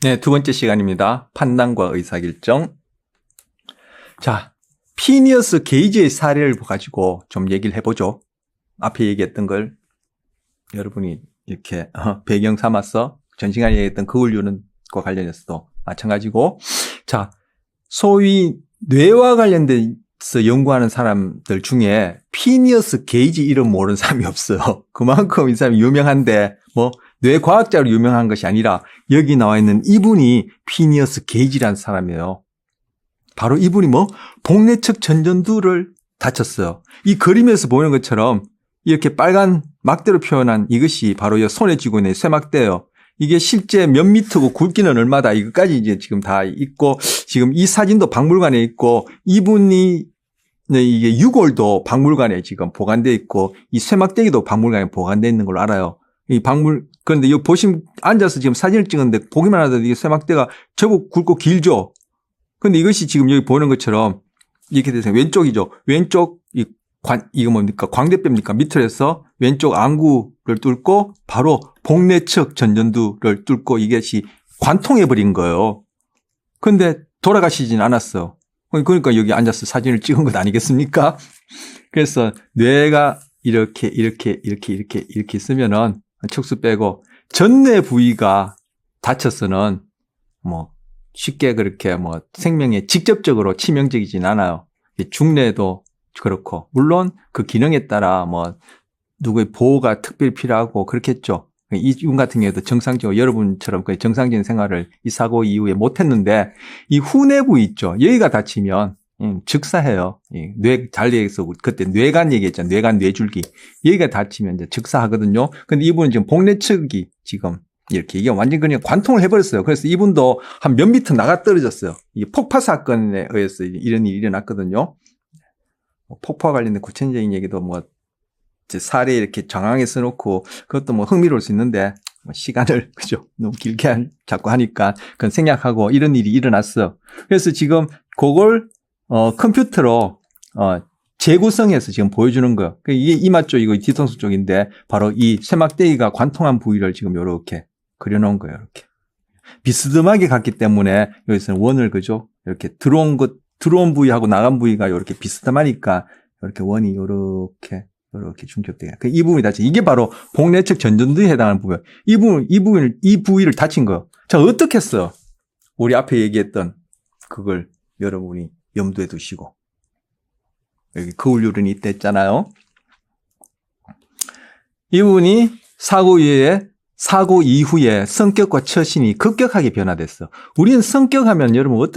네, 두 번째 시간입니다. 판단과 의사결정. 자, 피니어스 게이지의 사례를 가지고 좀 얘기를 해보죠. 앞에 얘기했던 걸 여러분이 이렇게 배경 삼아서 전 시간에 얘기했던 그울류는과 관련해서도 마찬가지고, 자, 소위 뇌와 관련돼서 연구하는 사람들 중에 피니어스 게이지 이름 모르는 사람이 없어요. 그만큼 이 사람이 유명한데 뇌과학자로 유명한 것이 아니라 여기 나와 있는 이분이 피니어스 게이지라는 사람이에요. 바로 이분이 복내측 전전두를 다쳤어요. 이 그림에서 보이는 것처럼 이렇게 빨간 막대로 표현한 이것이 바로 이 손에 쥐고 있는 쇠막대예요. 이게 실제 몇 미터고 굵기는 얼마다 이것까지 이제 지금 다 있고, 지금 이 사진도 박물관에 있고, 이분이 이게 유골도 박물관에 지금 보관되어 있고, 이 쇠막대기도 박물관에 보관되어 있는 걸로 알아요. 그런데 여기 보시면 앉아서 지금 사진을 찍었는데 보기만 하더라도 이게 쇠막대가 제법 굵고 길죠. 근데 이것이 지금 여기 보이는 것처럼 이렇게 돼서 왼쪽이죠. 왼쪽 이거 뭡니까? 광대뼈입니까? 밑으로 해서 왼쪽 안구를 뚫고 바로 복내측 전전두를 뚫고 이것이 관통해버린 거예요. 근데 돌아가시진 않았어. 그러니까 여기 앉아서 사진을 찍은 것 아니겠습니까? 그래서 뇌가 이렇게 있으면은 척수 빼고 전내 부위가 다쳐서는 쉽게 그렇게 생명에 직접적으로 치명적이진 않아요. 중뇌도 그렇고, 물론 그 기능에 따라 누구의 보호가 특별히 필요하고 그렇겠죠. 이분 같은 경우에도 정상적으로 여러분처럼 거의 정상적인 생활을 이 사고 이후에 못했는데, 이 후뇌 부위 있죠. 여기가 다치면 즉사해요. 뇌 달리에서 그때 뇌간 얘기했잖아요. 뇌간 뇌줄기. 여기가 다치면 이제 즉사하거든요. 근데 이분은 지금 복내측이 지금 이게 완전 그냥 관통을 해버렸어요. 그래서 이분도 한 몇 미터 나가 떨어졌어요. 이 폭파 사건에 의해서 이런 일이 일어났거든요. 폭파와 관련된 구체적인 얘기도 사례 이렇게 정황에 써놓고 그것도 흥미로울 수 있는데 시간을 그죠 너무 길게 자꾸 하니까 그건 생략하고 이런 일이 일어났어. 그래서 지금 그걸 컴퓨터로 재구성해서 지금 보여주는 거. 이게 이마 쪽 이거 뒤통수 쪽인데 바로 이 쇠막대기가 관통한 부위를 지금 이렇게 그려놓은 거예요. 이렇게 비스듬하게 갔기 때문에 여기서는 원을 그죠 이렇게 들어온 부위하고 나간 부위가 이렇게 비스듬하니까 이렇게 원이 이렇게 중첩돼요. 이 부분이 다친. 이게 바로 복내측 전전두에 해당하는 부분. 이 부위를 다친 거. 자, 어떻게 했어? 우리 앞에 얘기했던 그걸 여러분이 염두에 두시고. 여기 그울류론이 있다 했잖아요. 이 부분이 사고 이후에 성격과 처신이 급격하게 변화됐어. 우리는 성격하면 여러분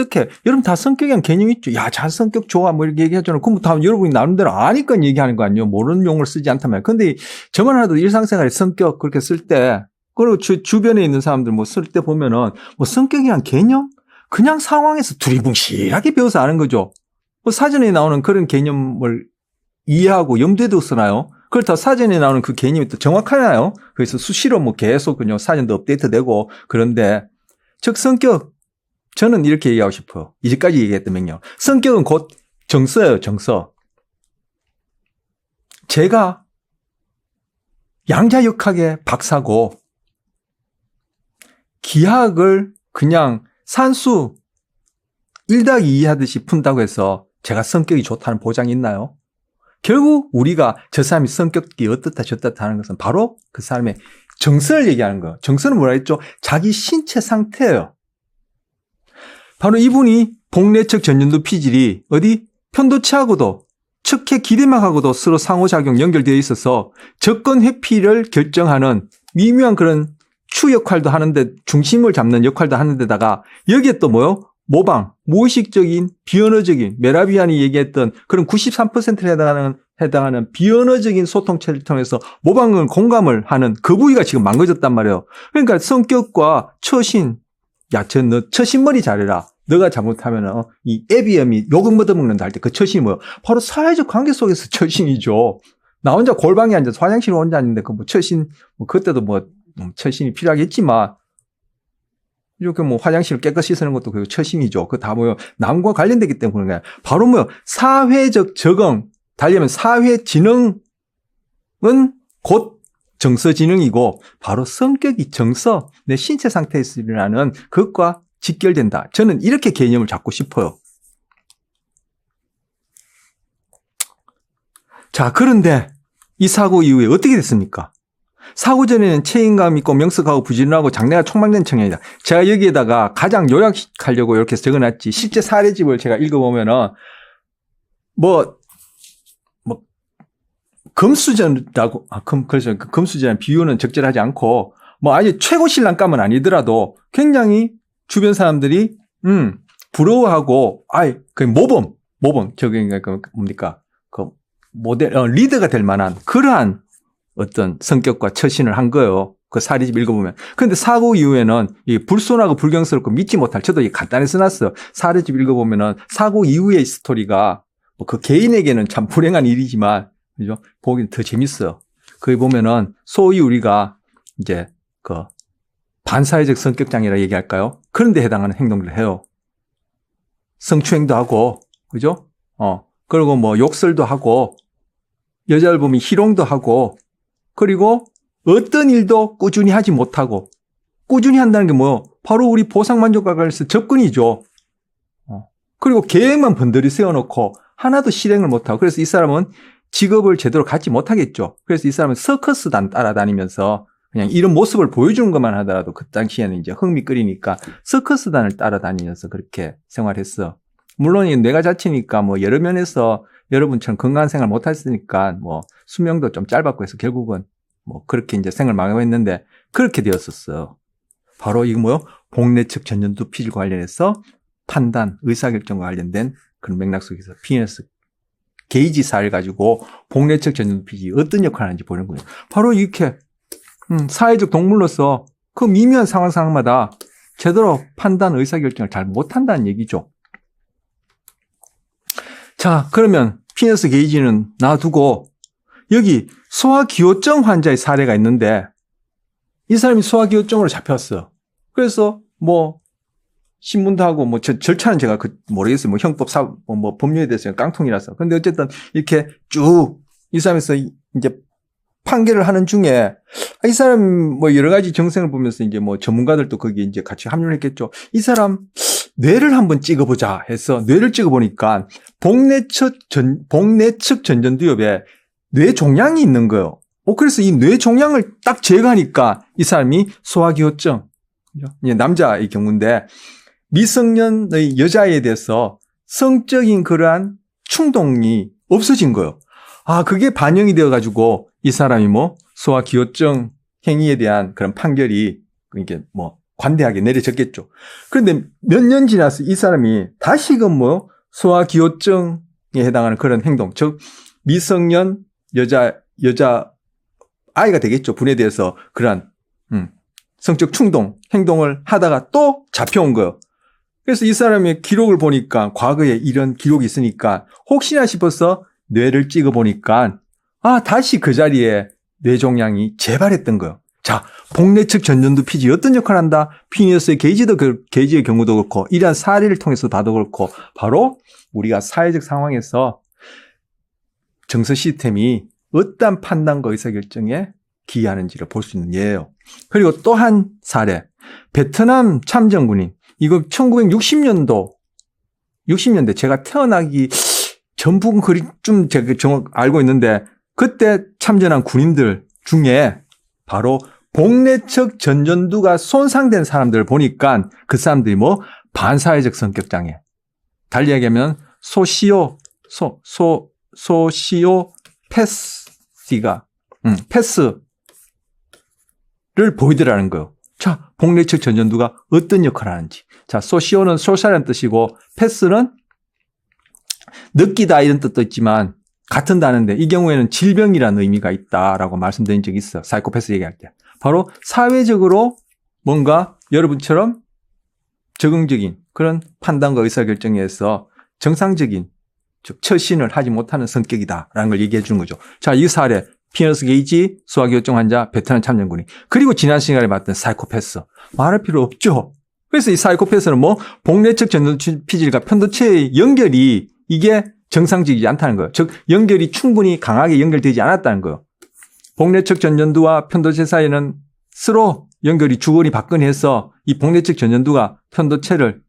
여러분 다 성격이란 개념 있죠. 야, 자 성격 좋아 이렇게 얘기하잖아요. 그럼 다 여러분이 나름대로 아니까 얘기하는 거 아니에요. 모르는 용어를 쓰지 않다면. 근데 저만 하도 일상생활에 성격 그렇게 쓸 때, 그리고 주변에 있는 사람들 쓸 때 보면은 성격이란 개념? 그냥 상황에서 두리뭉실하게 배워서 아는 거죠. 사전에 나오는 그런 개념을 이해하고 염두에 두고 쓰나요? 그렇다고 사전에 나오는 그 개념이 또 정확하나요? 그래서 수시로 계속 그냥 사전도 업데이트되고 그런데 즉 성격, 저는 이렇게 얘기하고 싶어요. 이제까지 얘기했던 명령. 성격은 곧 정서예요, 정서. 제가 양자역학의 박사고 기하학을 그냥 산수 1-2 하듯이 푼다고 해서 제가 성격이 좋다는 보장이 있나요? 결국 우리가 저 사람이 성격이 어떻다 저떻다 하는 것은 바로 그 사람의 정서를 얘기하는 거예요. 정서는 뭐라 했죠? 자기 신체 상태예요. 바로 이분이 복내측 전전두 피질이 편도체하고도 척회 기대막하고도 서로 상호작용 연결되어 있어서 접근 회피를 결정하는 미묘한 그런 추 역할도 하는데, 중심을 잡는 역할도 하는 데다가 여기에 또 모방, 무의식적인, 비언어적인, 메라비안이 얘기했던 그런 93%에 해당하는 비언어적인 소통체를 통해서 모방을 공감을 하는 그 부위가 지금 망가졌단 말이에요. 그러니까 성격과 처신, 야, 너 처신머리 잘해라. 너가 잘못하면 이 애비엄이 욕을 먹어먹는다 할 때 그 처신이 뭐예요? 바로 사회적 관계 속에서 처신이죠. 나 혼자 골방에 앉아서 화장실에 혼자 앉는데 처신, 그때도 처신이 필요하겠지만 이렇게 화장실을 깨끗이 쓰는 것도 그 처신이죠. 그 다 남과 관련되기 때문에 그런 거예요. 바로 사회적 적응, 달리 하면 사회 진흥은 곧 정서지능이고 바로 성격이 정서, 내 신체 상태에서 일어나는 그것과 직결된다. 저는 이렇게 개념을 잡고 싶어요. 자, 그런데 이 사고 이후에 어떻게 됐습니까? 사고 전에는 책임감 있고 명석하고 부지런하고 장래가 촉망된 청년이다. 제가 여기에다가 가장 요약하려고 이렇게 적어놨지. 실제 사례집을 제가 읽어보면은 금수저라고, 그래서 금수저라는 비유는 적절하지 않고, 아주 최고 신랑감은 아니더라도 굉장히 주변 사람들이, 부러워하고, 저게 뭡니까? 모델, 리더가 될 만한 그러한 어떤 성격과 처신을 한 거예요. 그 사례집 읽어보면. 그런데 사고 이후에는 이 불손하고 불경스럽고 믿지 못할, 저도 간단히 써놨어요. 사례집 읽어보면은 사고 이후의 스토리가 그 개인에게는 참 불행한 일이지만, 그죠? 보기는 더 재밌어요. 거기 보면은 소위 우리가 이제 그 반사회적 성격장애라 얘기할까요? 그런 데 해당하는 행동들을 해요. 성추행도 하고, 그죠? 그리고 욕설도 하고, 여자를 보면 희롱도 하고, 그리고 어떤 일도 꾸준히 하지 못하고, 꾸준히 한다는 게 바로 우리 보상만족과 관련해서 접근이죠. 그리고 계획만 번들이 세워놓고 하나도 실행을 못하고, 그래서 이 사람은 직업을 제대로 갖지 못하겠죠. 그래서 이 사람은 서커스단 따라다니면서 그냥 이런 모습을 보여주는 것만 하더라도 그 당시에는 이제 흥미 끌이니까 서커스단을 따라다니면서 그렇게 생활했어. 물론 뇌가 자치니까 여러 면에서 여러분처럼 건강한 생활 못 했으니까 수명도 좀 짧았고 해서 결국은 그렇게 이제 생을 망했는데 그렇게 되었었어요. 바로 이거 복내측 전전두 피질 관련해서 판단, 의사결정과 관련된 그런 맥락 속에서 피너스 게이지 사를 가지고 복내측 전전두 피질이 어떤 역할을 하는지 보는 거예요. 바로 이렇게 사회적 동물로서 그 미묘한 상황마다 제대로 판단, 의사결정을 잘 못한다는 얘기죠. 자, 그러면 피너스 게이지는 놔두고 여기 소화기호증 환자의 사례가 있는데 이 사람이 소화기호증으로 잡혔어. 그래서 신문도 하고 절차는 제가 모르겠어요. 형법 법률에 대해서 깡통이라서. 근데 어쨌든 이렇게 쭉 이 사람에서 이제 판결을 하는 중에 이 사람 여러 가지 정생을 보면서 이제 전문가들도 거기 이제 같이 합류를 했겠죠. 이 사람 뇌를 한번 찍어보자 해서 뇌를 찍어보니까 복내측 전전두엽에 뇌 종양이 있는 거예요. 그래서 이 뇌 종양을 딱 제거하니까 이 사람이 소화기호증, 남자의 경우인데 미성년의 여자에 대해서 성적인 그러한 충동이 없어진 거예요. 그게 반영이 되어가지고 이 사람이 소화기호증 행위에 대한 그런 판결이 이게 관대하게 내려졌겠죠. 그런데 몇 년 지나서 이 사람이 다시금 소화기호증에 해당하는 그런 행동, 즉 미성년 여자 아이가 되겠죠. 분해돼서 그러한 성적 충동 행동을 하다가 또 잡혀온 거예요. 그래서 이 사람의 기록을 보니까 과거에 이런 기록이 있으니까 혹시나 싶어서 뇌를 찍어보니까 다시 그 자리에 뇌종양이 재발했던 거예요. 자, 복내측 전전두 피질이 어떤 역할을 한다? 피니어스의 게이지의 경우도 그렇고 이러한 사례를 통해서 봐도 그렇고 바로 우리가 사회적 상황에서 정서 시스템이 어떠한 판단과 의사결정에 기여하는지를 볼 수 있는 예예요. 그리고 또 한 사례, 베트남 참전군인, 이거 1960년대 제가 태어나기 전부분 좀 제가 알고 있는데 그때 참전한 군인들 중에 바로 복내측 전전두가 손상된 사람들을 보니까 그 사람들이 반사회적 성격장애, 달리 얘기하면 패스를 보이더라는 거예요. 자, 복내측 전전두가 어떤 역할을 하는지. 자, 소시오는 소셜이라는 뜻이고 패스는 느끼다 이런 뜻도 있지만 같은 단어인데 이 경우에는 질병이라는 의미가 있다라고 말씀드린 적이 있어요. 사이코패스 얘기할 때. 바로 사회적으로 뭔가 여러분처럼 적응적인 그런 판단과 의사결정에서 정상적인 즉 처신을 하지 못하는 성격이다라는 걸 얘기해 주는 거죠. 자, 이 사례 피너스 게이지 소화기호증 환자 베트남 참전군인 그리고 지난 시간에 봤던 사이코패스 말할 필요 없죠. 그래서 이 사이코패스는 복내측 전전두 피질과 편도체의 연결이 이게 정상적이지 않다는 거예요. 즉 연결이 충분히 강하게 연결되지 않았다는 거예요. 복례측 전전두와 편도체 사이는 서로 연결이 주거니 받거니 해서 이 복례측 전전두가 편도체를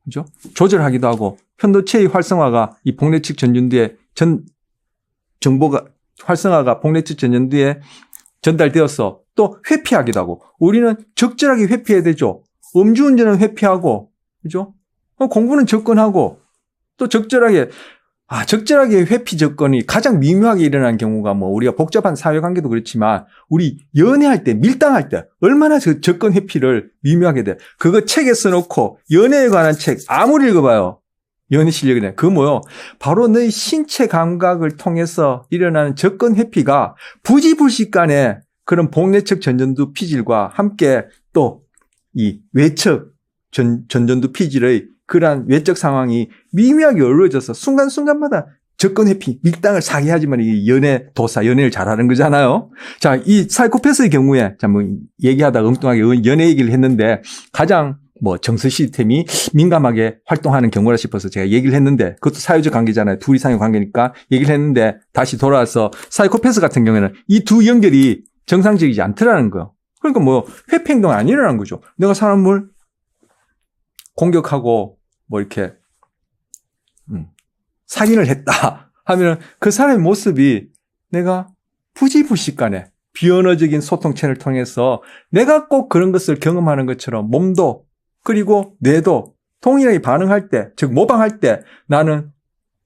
그죠? 조절하기도 하고 편도체의 활성화가 이 복례측 전전두의 정보가 활성화가 복례측 전전두에 전달되어서 또 회피하기도 하고 우리는 적절하게 회피해야 되죠. 음주운전은 회피하고 그죠? 공부는 접근하고 또 적절하게 회피 접근이 가장 미묘하게 일어나는 경우가 뭐 우리가 복잡한 사회관계도 그렇지만 우리 연애할 때 밀당할 때 얼마나 접근 회피를 미묘하게 돼. 그거 책에 써놓고 연애에 관한 책 아무리 읽어봐요. 연애 실력이네. 그거 뭐요? 바로 너의 신체 감각을 통해서 일어나는 접근 회피가 부지불식간에 그런 복례측 전전두 피질과 함께 또 이 외측 전전두 피질의 그러한 외적 상황이 미묘하게 어우러져서 순간순간마다 접근 회피, 밀당을 사게 하지만 이 연애를 잘하는 거잖아요. 자, 이 사이코패스의 경우에, 뭐 얘기하다가 엉뚱하게 연애 얘기를 했는데 가장 뭐 정서 시스템이 민감하게 활동하는 경우라 싶어서 제가 얘기를 했는데 그것도 사회적 관계잖아요. 둘 이상의 관계니까 얘기를 했는데 다시 돌아와서 사이코패스 같은 경우에는 이 두 연결이 정상적이지 않더라는 거예요. 그러니까 뭐 회피 행동이 안 일어나는 거죠. 내가 사람을 공격하고 뭐 이렇게 살인을 했다 하면 그 사람의 모습이 내가 부지불식간에 비언어적인 소통 채널을 통해서 내가 꼭 그런 것을 경험하는 것처럼 몸도 그리고 뇌도 동일하게 반응할 때, 즉 모방할 때 나는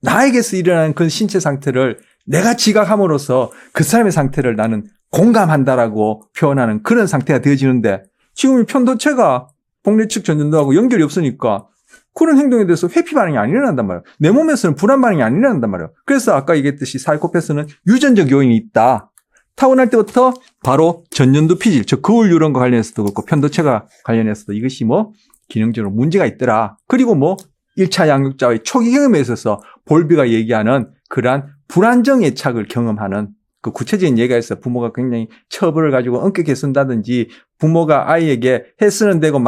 나에게서 일어나는 그 신체 상태를 내가 지각함으로써 그 사람의 상태를 나는 공감한다라고 표현하는 그런 상태가 되어지는데 지금 이 편도체가 복례측 전전두하고 연결이 없으니까 그런 행동에 대해서 회피 반응이 안 일어난단 말이에요. 내 몸에서는 불안 반응이 안 일어난단 말이에요. 그래서 아까 얘기했듯이 사이코패스는 유전적 요인이 있다. 타고날 때부터 바로 전전두 피질, 즉 거울 뉴런과 관련해서도 그렇고 편도체가 관련해서도 이것이 뭐 기능적으로 문제가 있더라. 그리고 뭐 1차 양육자의 초기 경험에 있어서 볼비가 얘기하는 그러한 불안정 애착을 경험하는 그 구체적인 얘기가 있어요. 부모가 굉장히 처벌을 가지고 엄격히 쓴다든지 부모가 아이에게 해서는 되고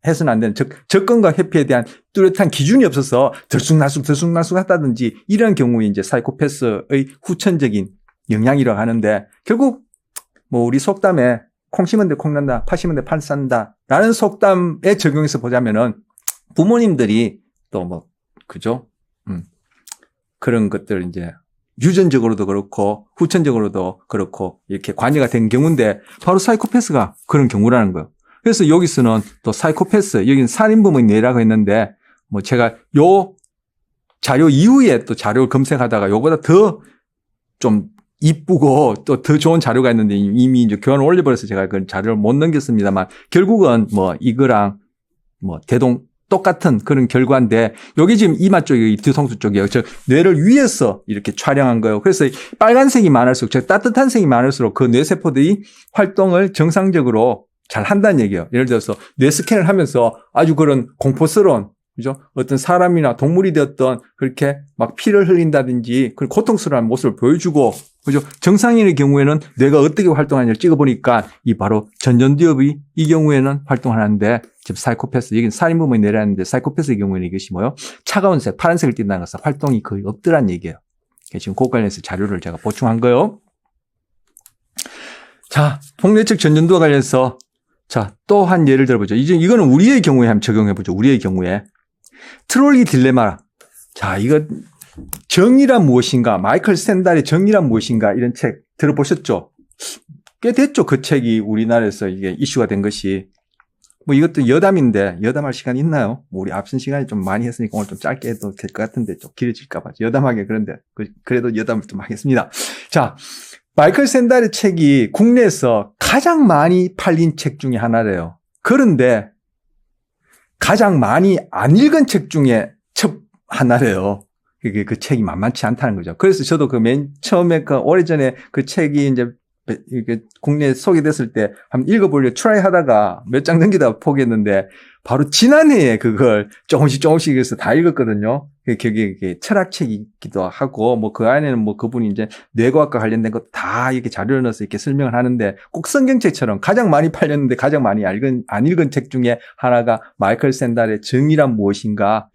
해서는 안 되는 즉 접근과 회피에 대한 뚜렷한 기준이 없어서 들쑥날쑥 한다든지 이런 경우에 이제 사이코패스의 후천적인 영향이라고 하는데 결국 뭐 우리 속담에 콩 심은 데 콩 난다, 파 심은 데 파 싼다 라는 속담에 적용해서 보자면은 부모님들이 또 뭐 그죠? 그런 것들 이제 유전적으로도 그렇고 후천적으로도 그렇고 이렇게 관여가 된 경우인데 바로 사이코패스가 그런 경우라는 거예요. 그래서 여기서는 또 사이코패스, 여기는 살인범의 뇌라고 했는데 뭐 제가 요 자료 이후에 또 자료를 검색하다가 요보다 더 좀 이쁘고 또 더 좋은 자료가 있는데 이미 이제 교환을 올려버려서 제가 그 자료를 못 넘겼습니다만 결국은 뭐 이거랑 뭐 똑같은 그런 결과인데 여기 지금 이마 쪽이 뒤통수 쪽이에요. 즉 뇌를 위에서 이렇게 촬영한 거예요. 그래서 빨간색이 많을수록 즉 따뜻한 색이 많을수록 그 뇌세포들이 활동을 정상적으로 잘 한다는 얘기예요. 예를 들어서 뇌 스캔을 하면서 아주 그런 공포스러운 그죠? 어떤 사람이나 동물이 되었던 그렇게 막 피를 흘린다든지 그런 고통스러운 모습을 보여주고 그죠? 정상인의 경우에는 뇌가 어떻게 활동하는지를 찍어보니까 이 바로 전전두엽이 이 경우에는 활동하는데 지금 사이코패스, 여기는 살인범의 뇌라는데 사이코패스의 경우에는 이것이 뭐예요? 차가운 색, 파란색을 띈다는 것은 활동이 거의 없더란 얘기예요. 지금 그것 관련해서 자료를 제가 보충한 거예요. 자, 복례측 전전두와 관련해서 자, 또 한 예를 들어보죠. 이제 이거는 우리의 경우에 한번 적용해보죠. 우리의 경우에. 트롤리 딜레마. 자, 이거 정의란 무엇인가? 마이클 샌달의 정의란 무엇인가? 이런 책 들어보셨죠? 꽤 됐죠. 그 책이 우리나라에서 이게 이슈가 된 것이. 뭐 이것도 여담인데 여담할 시간이 있나요? 뭐 우리 앞선 시간에 좀 많이 했으니까 오늘 좀 짧게 해도 될 것 같은데 좀 길어질까 봐. 여담하게 그런데 그래도 여담을 좀 하겠습니다. 자, 마이클 샌달의 책이 국내에서 가장 많이 팔린 책 중에 하나래요. 그런데 가장 많이 안 읽은 책 중에 첫 하나래요. 그 책이 만만치 않다는 거죠. 그래서 저도 그 맨 처음에 그 오래전에 그 책이 이제 이게 국내에 소개됐을 때 한번 읽어보려고 트라이 하다가 몇 장 넘기다가 포기했는데 바로 지난해에 그걸 조금씩 해서 다 읽었거든요. 그게 철학책이기도 하고 뭐 그 안에는 뭐 그분이 이제 뇌과학과 관련된 것 다 이렇게 자료를 넣어서 이렇게 설명을 하는데 꼭 성경책처럼 가장 많이 팔렸는데 가장 많이 안 읽은 책 중에 하나가 마이클 샌달의 정의란 무엇인가?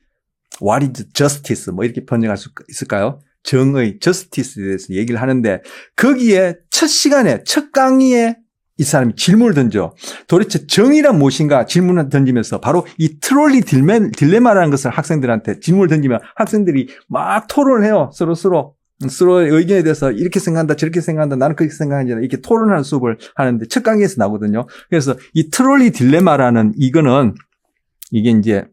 What is justice? 뭐 이렇게 번역할 수 있을까요? 정의, justice에 대해서 얘기를 하는데 거기에 첫 시간에, 첫 강의에 이 사람이 질문을 던져. 도대체 정의란 무엇인가 질문을 던지면서 바로 이 트롤리 딜레마라는 것을 학생들한테 질문을 던지면 학생들이 막 토론을 해요. 서로의 의견에 대해서 이렇게 생각한다, 저렇게 생각한다, 나는 그렇게 생각하지 않아. 이렇게 토론하는 수업을 하는데 첫 강의에서 나오거든요. 그래서 이 트롤리 딜레마라는 이게 이제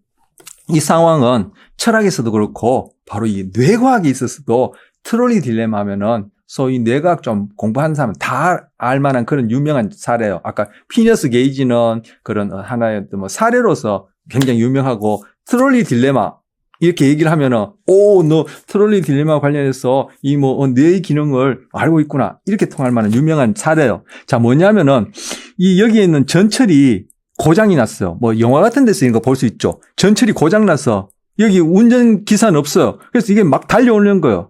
이 상황은 철학에서도 그렇고 바로 이 뇌과학에 있어서도 트롤리 딜레마 하면은 소위 뇌과학 좀 공부하는 사람은 다 알만한 그런 유명한 사례예요. 아까 피너스 게이지는 그런 하나의 뭐 사례로서 굉장히 유명하고 트롤리 딜레마 이렇게 얘기를 하면은 너 트롤리 딜레마 관련해서 이 뇌의 기능을 알고 있구나 이렇게 통할 만한 유명한 사례예요. 자 뭐냐면은 이 여기에 있는 전철이 고장이 났어요. 뭐 영화 같은 데서 이런 거 볼 수 있죠. 전철이 고장 나서 여기 운전기사는 없어요. 그래서 이게 막 달려오는 거예요.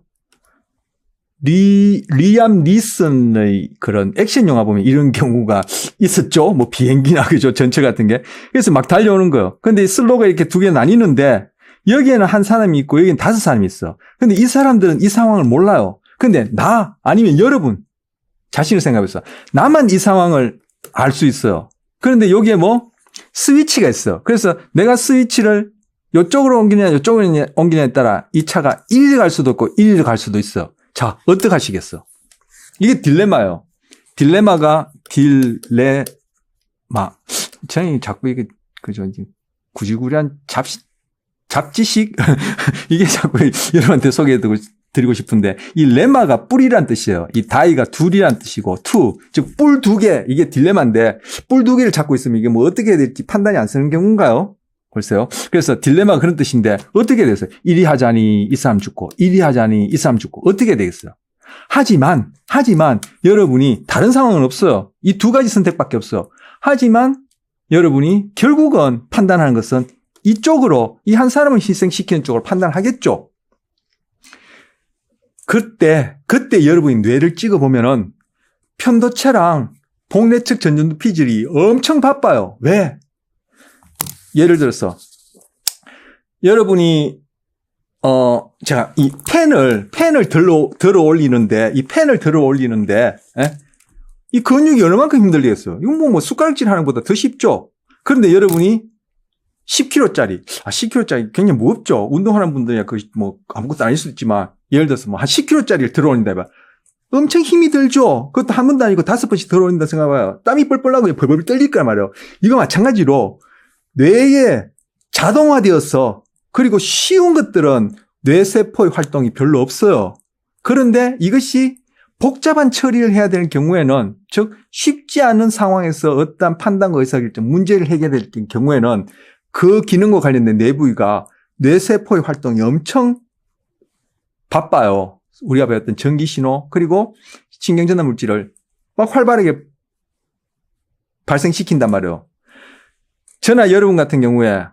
리암 니슨의 그런 액션 영화 보면 이런 경우가 있었죠. 뭐 비행기나 그죠. 전철 같은 게. 그래서 막 달려오는 거예요. 근데 이 슬로가 이렇게 두 개 나뉘는데 여기에는 한 사람이 있고 여기는 5사람이 있어. 근데 이 사람들은 이 상황을 몰라요. 근데 나 아니면 여러분 자신을 생각해서 나만 이 상황을 알 수 있어요. 그런데 여기에 스위치가 있어. 그래서 내가 스위치를 이쪽으로 옮기냐 이쪽으로 옮기냐에 따라 이 차가 이리로 갈 수도 있고 이리로 갈 수도 있어. 자, 어떻게 하시겠어? 이게 딜레마예요. 딜레마가 저는 자꾸 이게 구지구리한 잡지식 이게 자꾸 여러분한테 소개해드리고 싶은데 이 레마가 뿔이란 뜻이에요. 이 다이가 둘이란 뜻이고 즉 뿔 2개 이게 딜레마인데 뿔 2개를 잡고 있으면 이게 어떻게 해야 될지 판단이 안 쓰는 경우인가요? 글쎄요. 그래서 딜레마가 그런 뜻인데 어떻게 되겠어요? 이리 하자니 이 사람 죽고 이리 하자니 이 사람 죽고 어떻게 되겠어요? 하지만 여러분이 다른 상황은 없어요. 이 2가지 선택밖에 없어요. 하지만 여러분이 결국은 판단하는 것은 이쪽으로 이 한 사람을 희생시키는 쪽으로 판단하겠죠. 그때 여러분이 뇌를 찍어보면은 편도체랑 복내측 전전두 피질이 엄청 바빠요. 왜? 예를 들어서 여러분이 제가 이 펜을 들어 올리는데 이 근육이 얼마만큼 힘들겠어요? 이건 숟가락질 하는 것보다 더 쉽죠. 그런데 여러분이 10kg짜리 10kg짜리 굉장히 무겁죠. 운동하는 분들이야 아무것도 아닐 수 있지만 예를 들어서 한 10kg짜리를 들어 올린다 해봐. 엄청 힘이 들죠. 그것도 한 번도 아니고 5번씩 들어 올린다 생각해봐요. 땀이 뻘뻘 나고 벌벌 떨릴 거란 말이에요. 이거 마찬가지로 뇌에 자동화되어서 그리고 쉬운 것들은 뇌세포의 활동이 별로 없어요. 그런데 이것이 복잡한 처리를 해야 되는 경우에는 즉 쉽지 않은 상황에서 어떠한 판단과 의사결정 문제를 해결해야 될 경우에는 그 기능과 관련된 내부위가 뇌세포의 활동이 엄청 바빠요. 우리가 배웠던 전기신호 그리고 신경전달 물질을 막 활발하게 발생시킨단 말이에요. 저나 여러분 같은 경우에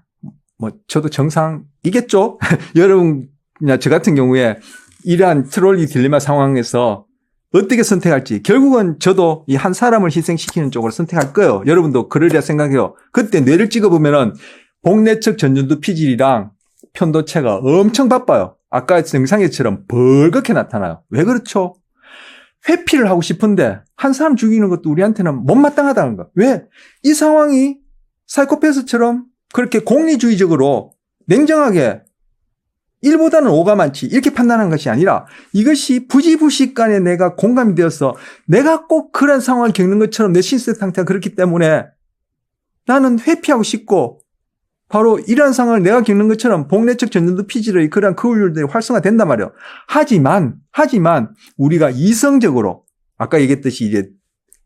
저도 정상이겠죠? 여러분이나 저 같은 경우에 이러한 트롤리 딜레마 상황에서 어떻게 선택할지 결국은 저도 이 한 사람을 희생시키는 쪽으로 선택할 거예요. 여러분도 그러리라 생각해요. 그때 뇌를 찍어보면은 복내측 전전두 피질이랑 편도체가 엄청 바빠요. 아까 영상에처럼 벌겋게 나타나요. 왜 그렇죠? 회피를 하고 싶은데 한 사람 죽이는 것도 우리한테는 못마땅하다는 거. 왜? 이 상황이 사이코패스처럼 그렇게 공리주의적으로 냉정하게 1보다는 5가 많지 이렇게 판단하는 것이 아니라 이것이 부지부식간에 내가 공감이 되어서 내가 꼭 그런 상황을 겪는 것처럼 내 신체 상태가 그렇기 때문에 나는 회피하고 싶고 바로 이러한 상황을 내가 겪는 것처럼 복내측 전전두 피질의 그러한 근육들이 활성화된단 말이에요. 하지만 우리가 이성적으로 아까 얘기했듯이 이제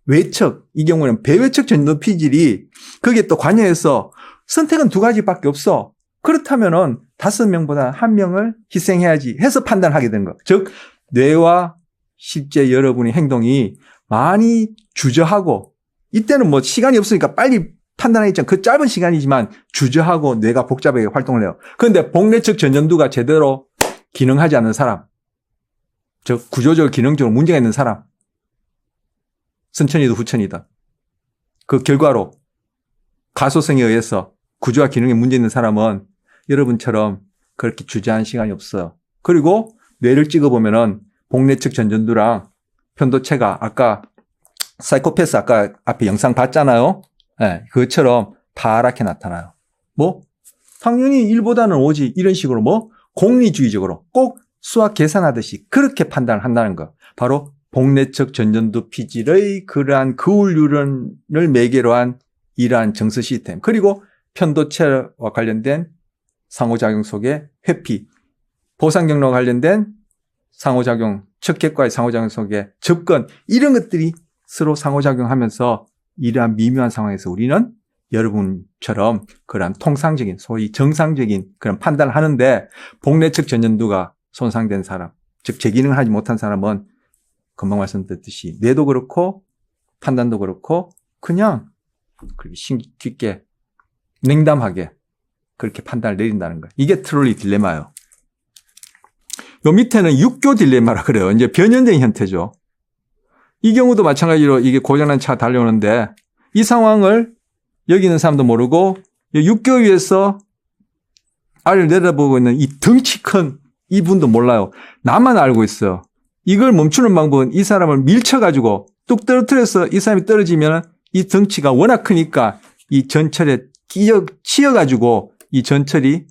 외척 이 경우는 배외측 전전두 피질이 거기에 또 관여해서 선택은 2가지밖에 없어. 그렇다면은 5명보다 1명을 희생해야지 해서 판단하게 되는 거. 즉 뇌와 실제 여러분의 행동이 많이 주저하고 이때는 시간이 없으니까 빨리 판단하겠죠. 그 짧은 시간이지만 주저하고 뇌가 복잡하게 활동을 해요. 그런데 복내측 전전두가 제대로 기능하지 않는 사람, 즉 구조적 기능적으로 문제가 있는 사람, 선천이든 후천이든 그 결과로 가소성에 의해서 구조와 기능에 문제 있는 사람은 여러분처럼 그렇게 주저하는 시간이 없어요. 그리고 뇌를 찍어보면은 복내측 전전두랑 편도체가 아까 사이코패스 아까 앞에 영상 봤잖아요. 네, 그것처럼 파랗게 나타나요. 뭐 당연히 1보다는 5지 이런 식으로 뭐 공리주의적으로 꼭 수학 계산하듯이 그렇게 판단을 한다는 거. 바로 복내측 전전두 피질의 그러한 그울유런을 매개로 한 이러한 정서 시스템. 그리고 편도체와 관련된 상호작용 속의 회피, 보상경로와 관련된 상호작용, 척객과의 상호작용 속의 접근, 이런 것들이 서로 상호작용하면서 이러한 미묘한 상황에서 우리는 여러분처럼 그런 통상적인, 소위 정상적인 그런 판단을 하는데, 복내측 전전두가 손상된 사람, 즉 제기능을 하지 못한 사람은 금방 말씀드렸듯이 뇌도 그렇고 판단도 그렇고 그냥 그렇게 쉽게 냉담하게 그렇게 판단을 내린다는 거예요. 이게 트롤리 딜레마예요. 요 밑에는 육교 딜레마라 그래요. 이제 변연된 형태죠. 이 경우도 마찬가지로 이게 고장난 차 달려오는데 이 상황을 여기 있는 사람도 모르고 육교 위에서 아래를 내다보고 있는 이 덩치 큰 이분도 몰라요. 나만 알고 있어요. 이걸 멈추는 방법은 이 사람을 밀쳐가지고 뚝 떨어뜨려서 이 사람이 떨어지면 이 덩치가 워낙 크니까 이 전철에 치여가지고 이 전철이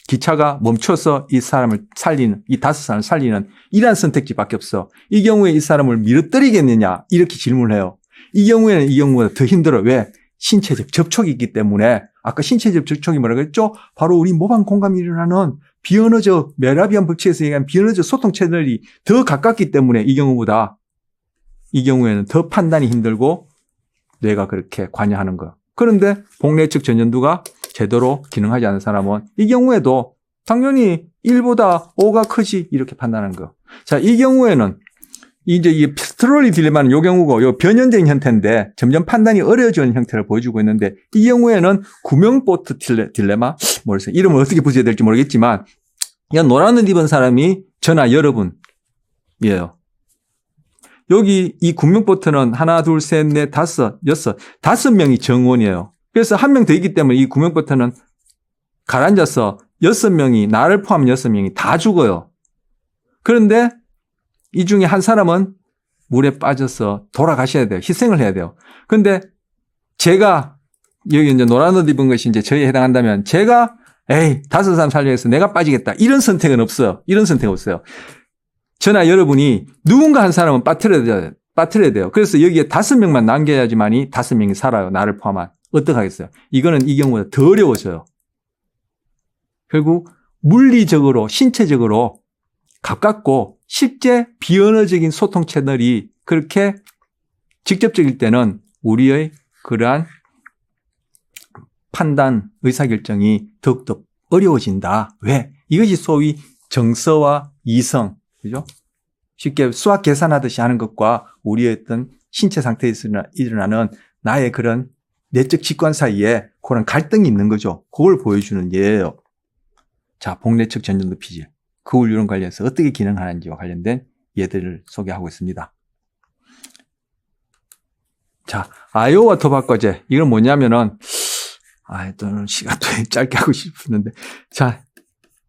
기차가 멈춰서 이 사람을 살리는, 이 5사람을 살리는 이러한 선택지밖에 없어. 이 경우에 이 사람을 밀어뜨리겠느냐 이렇게 질문을 해요. 이 경우에는 이 경우보다 더 힘들어. 왜? 신체적 접촉이 있기 때문에. 아까 신체적 접촉이 뭐라고 했죠? 바로 우리 모방 공감이 일어나는 비언어적 메라비안 법칙에서 얘기한 비언어적 소통 채널이 더 가깝기 때문에 이 경우보다 이 경우에는 더 판단이 힘들고 뇌가 그렇게 관여하는 거. 그런데 복내측 전전두가 제대로 기능하지 않은 사람은 이 경우에도 당연히 1보다 5가 크지 이렇게 판단하는 거. 자, 이 경우에는 이제 이 트롤리 딜레마는 이 경우고 이 변연된 형태인데 점점 판단이 어려워지는 형태를 보여주고 있는데 이 경우에는 구명보트 딜레마 모르겠어요. 이름을 어떻게 붙여야 될지 모르겠지만 그냥 노란 옷 입은 사람이 저나 여러분이에요. 여기 이 구명보트는 하나, 둘, 셋, 넷, 다섯, 여섯, 5명이 정원이에요. 그래서 한 명 더 있기 때문에 이 구명보트는 가라앉아서 6명이, 나를 포함한 6명이 다 죽어요. 그런데 이 중에 한 사람은 물에 빠져서 돌아가셔야 돼요. 희생을 해야 돼요. 그런데 제가 여기 이제 노란 옷 입은 것이 이제 저에 해당한다면 제가 5사람 살려야 해서 내가 빠지겠다. 이런 선택은 없어요. 이런 선택은 없어요. 저나 여러분이 누군가 한 사람은 빠뜨려야 돼요. 그래서 여기에 5명만 남겨야지만이 5명이 살아요. 나를 포함한. 어떡하겠어요? 이거는 이 경우보다 더 어려워져요. 결국 물리적으로, 신체적으로 가깝고 실제 비언어적인 소통 채널이 그렇게 직접적일 때는 우리의 그러한 판단, 의사결정이 더욱더 어려워진다. 왜? 이것이 소위 정서와 이성, 그죠? 쉽게 수학 계산하듯이 하는 것과 우리의 어떤 신체 상태에서 일어나는 나의 그런 내적 직관 사이에 그런 갈등이 있는 거죠. 그걸 보여주는 예예요. 자, 복내측 전전두 피질, 그울유런 관련해서 어떻게 기능하는지와 관련된 예들을 소개하고 있습니다. 자, 아이오와 도박과제. 이건 뭐냐면은, 또는 시간도 짧게 하고 싶었는데. 자,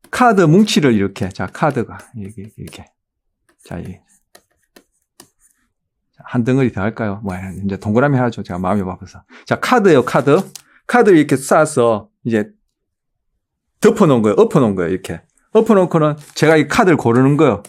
카드 뭉치를 이렇게. 자, 카드가. 이렇게. 자, 한 덩어리 더 할까요? 이제 동그라미 하죠. 제가 마음이 바빠서. 자, 카드예요, 카드. 카드를 이렇게 쌓아서 이제 덮어놓은 거예요. 엎어놓은 거예요, 이렇게. 엎어놓고는 제가 이 카드를 고르는 거예요.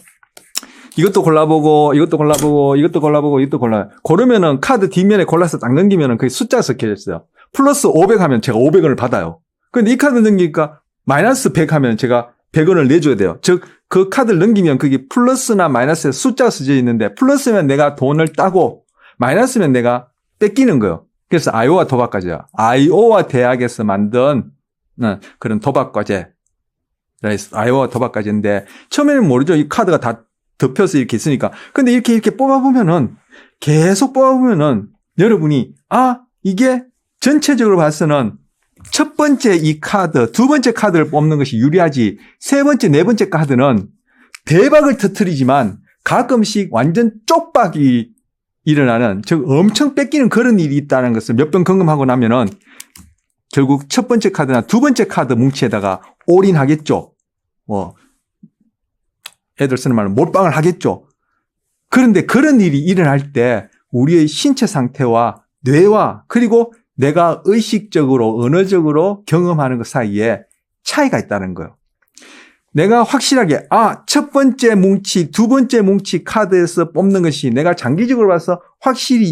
이것도 골라보고, 이것도 골라보고, 이것도 골라보고, 이것도 골라요. 고르면은 카드 뒷면에 골라서 딱 넘기면은 그게 숫자가 섞여 있어요. 플러스 500 하면 제가 500원을 받아요. 근데 이 카드 넘기니까 마이너스 100 하면 제가 100원을 내줘야 돼요. 즉, 그 카드를 넘기면 그게 플러스나 마이너스에 숫자가 써져 있는데 플러스면 내가 돈을 따고 마이너스면 내가 뺏기는 거예요. 그래서 아이오와 도박과제야. 아이오와 대학에서 만든 그런 도박과제. 아이오와 도박과제인데 처음에는 모르죠. 이 카드가 다 덮여서 이렇게 있으니까. 근데 이렇게 뽑아보면은 계속 뽑아보면은 여러분이 이게 전체적으로 봐서는 첫 번째 이 카드, 두 번째 카드를 뽑는 것이 유리하지 세 번째, 네 번째 카드는 대박을 터뜨리지만 가끔씩 완전 쪽박이 일어나는, 즉 엄청 뺏기는 그런 일이 있다는 것을 몇 번 점검하고 나면은 결국 첫 번째 카드나 두 번째 카드 뭉치에다가 올인하겠죠. 애들 쓰는 말은 몰빵을 하겠죠. 그런데 그런 일이 일어날 때 우리의 신체 상태와 뇌와 그리고 내가 의식적으로 언어적으로 경험하는 것 사이에 차이가 있다는 거예요. 내가 확실하게 첫 번째 뭉치, 두 번째 뭉치 카드에서 뽑는 것이 내가 장기적으로 봐서 확실히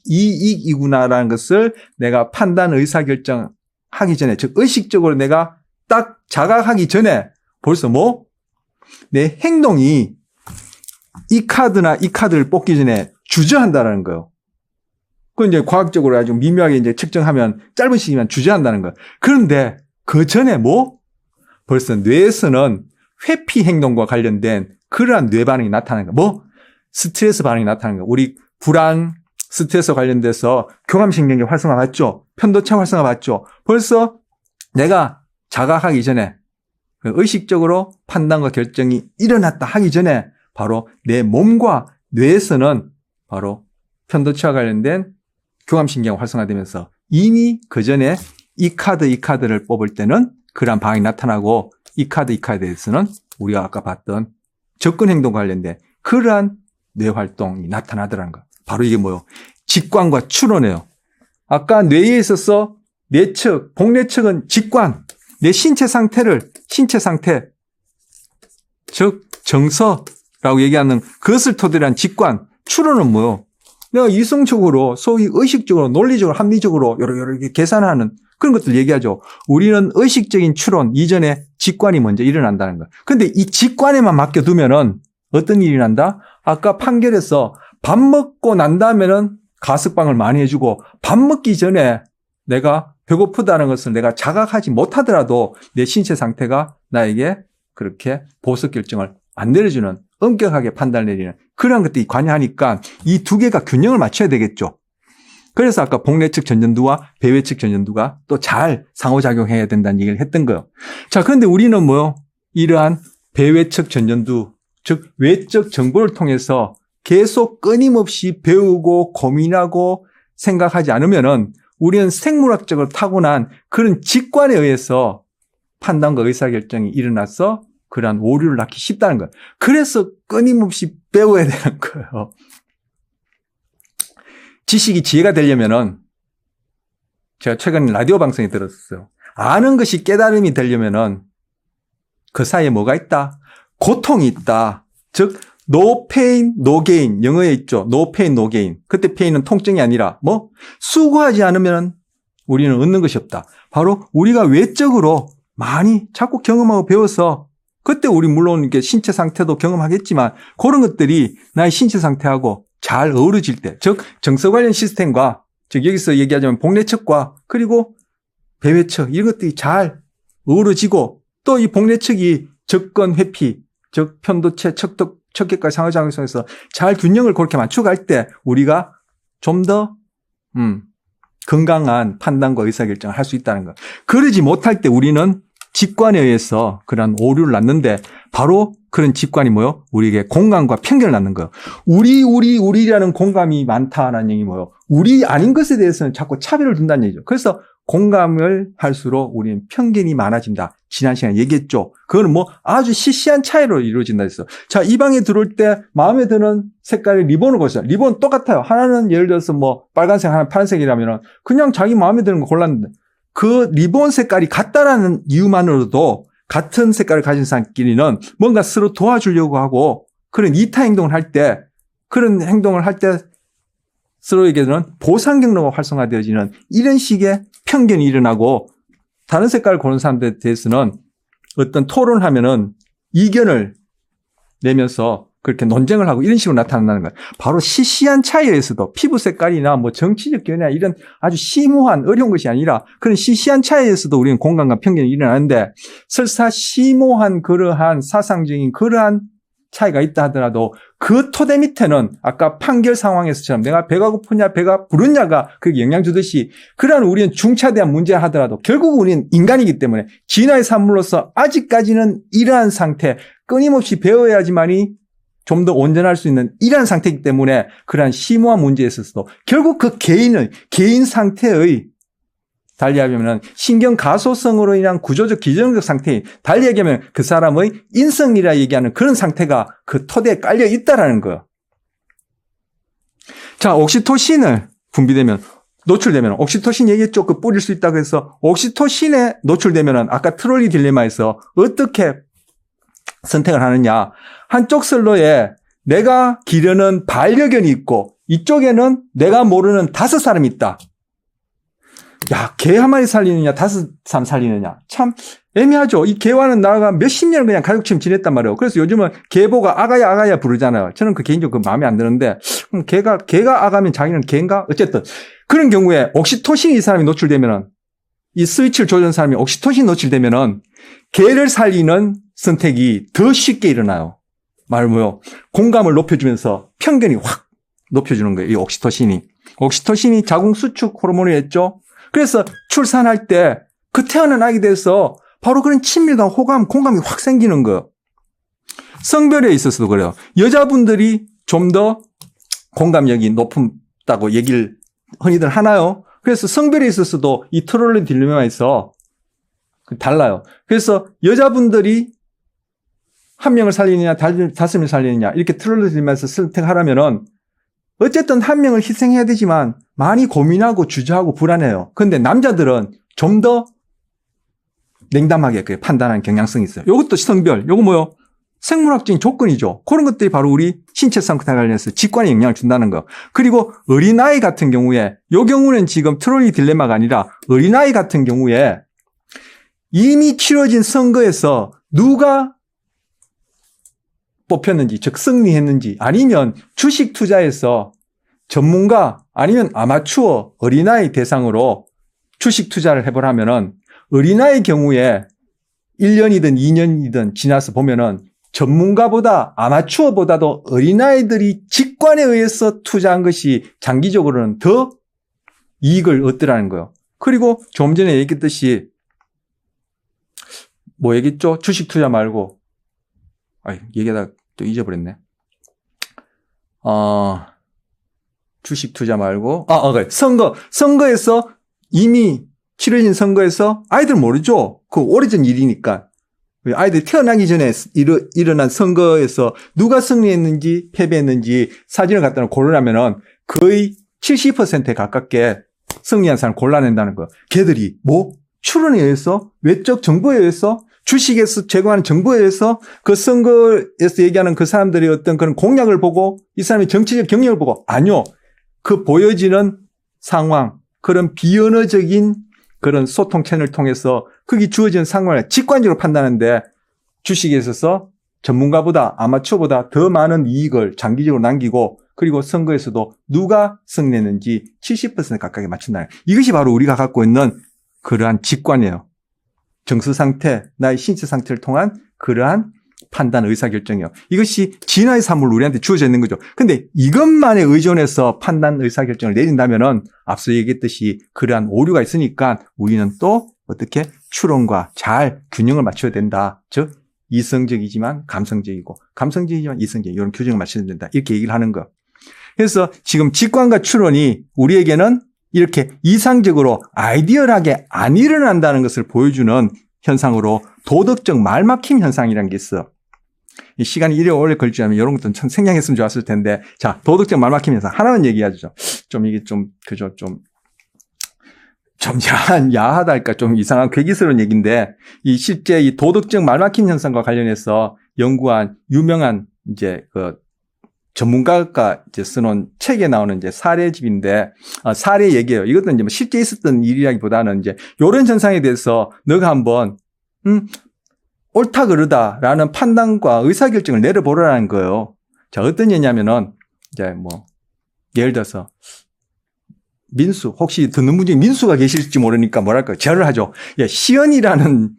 이익이구나라는 것을 내가 판단 의사결정하기 전에, 즉 의식적으로 내가 딱 자각하기 전에 벌써 내 행동이 이 카드나 이 카드를 뽑기 전에 주저한다는 거예요. 그건 이제 과학적으로 아주 미묘하게 이제 측정하면 짧은 시기만 주저한다는 거예요. 그런데 그 전에 벌써 뇌에서는 회피 행동과 관련된 그러한 뇌 반응이 나타나는 거예요. 스트레스 반응이 나타나는 거예요. 우리 불안, 스트레스 관련돼서 교감신경이 활성화 맞죠? 편도체 활성화 맞죠? 벌써 내가 자각하기 전에 의식적으로 판단과 결정이 일어났다 하기 전에 바로 내 몸과 뇌에서는 바로 편도체와 관련된 교감신경 활성화되면서 이미 그 전에 이 카드를 뽑을 때는 그러한 반응이 나타나고 이 카드에 대해서는 우리가 아까 봤던 접근 행동 관련된 그러한 뇌 활동이 나타나더라는 거. 바로 이게 직관과 추론이에요. 아까 뇌에 있어서 내측, 복내측은 직관, 내 신체 상태, 즉 정서라고 얘기하는 그것을 토대로 한 직관, 추론은 내가 이성적으로, 소위 의식적으로, 논리적으로, 합리적으로 여러 계산하는 그런 것들 얘기하죠. 우리는 의식적인 추론 이전에 직관이 먼저 일어난다는 거예요. 그런데 이 직관에만 맡겨두면은 어떤 일이 난다? 아까 판결에서 밥 먹고 난 다음에는 가석방을 많이 해주고 밥 먹기 전에 내가 배고프다는 것을 내가 자각하지 못하더라도 내 신체 상태가 나에게 그렇게 보석 결정을 안 내려주는 엄격하게 판단을 내리는 그런 것들이 관여하니까 이 두 개가 균형을 맞춰야 되겠죠. 그래서 아까 복내측 전전두와 배외측 전전두가 또 잘 상호작용해야 된다는 얘기를 했던 거예요. 자, 그런데 우리는 이러한 배외측 전전두, 즉 외적 정보를 통해서 계속 끊임없이 배우고 고민하고 생각하지 않으면은 우리는 생물학적으로 타고난 그런 직관에 의해서 판단과 의사결정이 일어나서 그러한 오류를 낳기 쉽다는 거예요. 그래서 끊임없이 배워야 되는 거예요. 지식이 지혜가 되려면은 제가 최근에 라디오 방송에 들었어요. 아는 것이 깨달음이 되려면은 그 사이에 뭐가 있다? 고통이 있다. 즉 no pain, no gain. 영어에 있죠. no pain, no gain. 그때 pain은 통증이 아니라 수고하지 않으면 우리는 얻는 것이 없다. 바로 우리가 외적으로 많이 자꾸 경험하고 배워서 그때 우리 물론 이렇게 신체 상태도 경험하겠지만 그런 것들이 나의 신체 상태하고 잘 어우러질 때, 즉 정서 관련 시스템과 즉 여기서 얘기하자면 복내측과 그리고 배외측 이런 것들이 잘 어우러지고 또 이 복내측이 접근 회피, 즉 편도체, 척결까지 상호작용해서 잘 균형을 그렇게 맞춰갈 때 우리가 좀 더 건강한 판단과 의사결정을 할 수 있다는 것. 그러지 못할 때 우리는 직관에 의해서 그런 오류를 낳는데 바로 그런 직관이 우리에게 공감과 편견을 낳는 거예요. 우리라는 공감이 많다는 얘기 우리 아닌 것에 대해서는 자꾸 차별을 둔다는 얘기죠. 그래서 공감을 할수록 우리는 편견이 많아진다. 지난 시간에 얘기했죠. 그거는 아주 시시한 차이로 이루어진다 했어. 자, 이 방에 들어올 때 마음에 드는 색깔의 리본을 고르세요. 리본 똑같아요. 하나는 예를 들어서 빨간색, 하나는 파란색이라면 그냥 자기 마음에 드는 거 골랐는데 그 리본 색깔이 같다라는 이유만으로도 같은 색깔을 가진 사람끼리는 뭔가 서로 도와주려고 하고 그런 이타 행동을 할 때 서로에게는 보상 경로가 활성화되어지는 이런 식의 편견이 일어나고 다른 색깔을 고른 사람들에 대해서는 어떤 토론을 하면은 이견을 내면서 그렇게 논쟁을 하고 이런 식으로 나타난다는 거예요. 바로 시시한 차이에서도 피부 색깔이나 정치적 견해나 이런 아주 심오한 어려운 것이 아니라 그런 시시한 차이에서도 우리는 공감과 편견이 일어나는데 설사 심오한 그러한 사상적인 그러한 차이가 있다 하더라도 그 토대 밑에는 아까 판결 상황에서처럼 내가 배가 고프냐 배가 부르냐가 그렇게 영향 주듯이 그러한 우리는 중차대한 문제라 하더라도 결국 우리는 인간이기 때문에 진화의 산물로서 아직까지는 이러한 상태 끊임없이 배워야지만이 좀 더 온전할 수 있는 이러한 상태이기 때문에 그러한 심오한 문제에 있어서도 결국 그 개인 상태의 달리 얘기하면 신경 가소성으로 인한 구조적 기전적 상태인 달리 얘기하면 그 사람의 인성이라 얘기하는 그런 상태가 그 토대에 깔려 있다라는 거예요. 자, 옥시토신을 분비되면, 노출되면, 옥시토신 얘기했죠? 그 뿌릴 수 있다고 해서, 옥시토신에 노출되면은, 아까 트롤리 딜레마에서 어떻게 선택을 하느냐. 한쪽 선로에 내가 기르는 반려견이 있고, 이쪽에는 내가 모르는 5사람이 있다. 야, 개 한 마리 살리느냐, 5사람 살리느냐. 참 애매하죠. 이 개와는 나가 몇십 년을 그냥 가족처럼 지냈단 말이에요. 그래서 요즘은 개보가 아가야, 아가야 부르잖아요. 저는 그 개인적으로 그 마음에 안 드는데, 개가 아가면 자기는 개인가? 어쨌든. 그런 경우에 옥시토신 이 사람이 노출되면은, 이 스위치를 조절하는 사람이 옥시토신 노출되면은, 개를 살리는 선택이 더 쉽게 일어나요. 말은 뭐요? 공감을 높여주면서 편견이 확 높여주는 거예요. 이 옥시토신이. 옥시토신이 자궁 수축 호르몬이었죠. 그래서 출산할 때 그 태어난 아기에 대해서 바로 그런 친밀감, 호감, 공감이 확 생기는 거예요. 성별에 있어서도 그래요. 여자분들이 좀 더 공감력이 높다고 얘기를 흔히들 하나요? 그래서 성별에 있어서도 이 트롤리 딜레마에서 달라요. 그래서 여자분들이 한 명을 살리느냐, 5명을 살리느냐, 이렇게 트롤리 딜레마에서 선택하려면은 어쨌든 한 명을 희생해야 되지만 많이 고민하고 주저하고 불안해요. 그런데 남자들은 좀 더 냉담하게 판단하는 경향성이 있어요. 이것도 성별, 이거 뭐요? 생물학적인 조건이죠. 그런 것들이 바로 우리 신체 상태에 관련해서 직관에 영향을 준다는 거. 그리고 어린아이 같은 경우에, 이 경우는 지금 트롤리 딜레마가 아니라 어린아이 같은 경우에 이미 치러진 선거에서 누가 뽑혔는지, 즉 승리했는지, 아니면 주식 투자에서 전문가 아니면 아마추어 어린아이 대상으로 주식 투자를 해보라면은 어린아이 경우에 1년이든 2년이든 지나서 보면은 전문가보다 아마추어보다도 어린아이들이 직관에 의해서 투자한 것이 장기적으로는 더 이익을 얻더라는 거예요. 그리고 좀 전에 얘기했듯이 뭐 얘기했죠? 주식 투자 말고 얘기하다 또 잊어버렸네. 주식 투자 말고 그래. 선거에서 이미 치러진 선거에서 아이들 모르죠. 그 오래전 일이니까. 아이들 태어나기 전에 일어난 선거에서 누가 승리했는지 패배했는지 사진을 갖다 고르라면은 거의 70%에 가깝게 승리한 사람을 골라낸다는 거예요. 걔들이 추론에 의해서, 외적 정보에 의해서, 주식에서 제공하는 정보에 의해서 그 선거에서 얘기하는 그 사람들의 어떤 그런 공약을 보고 이 사람의 정치적 경력을 보고 아니요. 그 보여지는 상황, 그런 비언어적인 그런 소통 채널을 통해서 거기 주어진 상황을 직관적으로 판단하는데 주식에 있어서 전문가보다 아마추어보다 더 많은 이익을 장기적으로 남기고 그리고 선거에서도 누가 승리했는지 70% 가까이 맞춘다. 이것이 바로 우리가 갖고 있는 그러한 직관이에요. 정서 상태, 나의 신체 상태를 통한 그러한 판단, 의사결정이요. 이것이 진화의 산물로 우리한테 주어져 있는 거죠. 근데 이것만에 의존해서 판단, 의사결정을 내린다면은 앞서 얘기했듯이 그러한 오류가 있으니까 우리는 또 어떻게 추론과 잘 균형을 맞춰야 된다. 즉, 이성적이지만 감성적이고, 감성적이지만 이성적, 이런 균형을 맞춰야 된다. 이렇게 얘기를 하는 거. 그래서 지금 직관과 추론이 우리에게는 이렇게 이상적으로 아이디얼하게 안 일어난다는 것을 보여주는 현상으로 도덕적 말막힘 현상이라는 게 있어. 이 시간이 이래 오래 걸지 않으면 이런 것도 참 생략했으면 좋았을 텐데, 자, 도덕적 말막힘 현상. 하나만 얘기하죠. 이게 야하다 할까 좀 이상한 괴기스러운 얘기인데, 이 실제 이 도덕적 말막힘 현상과 관련해서 연구한 유명한 전문가가 쓰는 책에 나오는 사례집인데, 사례 얘기예요. 이것도 실제 있었던 일이라기보다는 이런 현상에 대해서 너가 한번, 옳다 그르다라는 판단과 의사결정을 내려보라는 거예요. 자, 어떤 예냐면은, 예를 들어서, 민수, 혹시 듣는 분 중에 민수가 계실지 모르니까 제를 하죠. 시연이라는,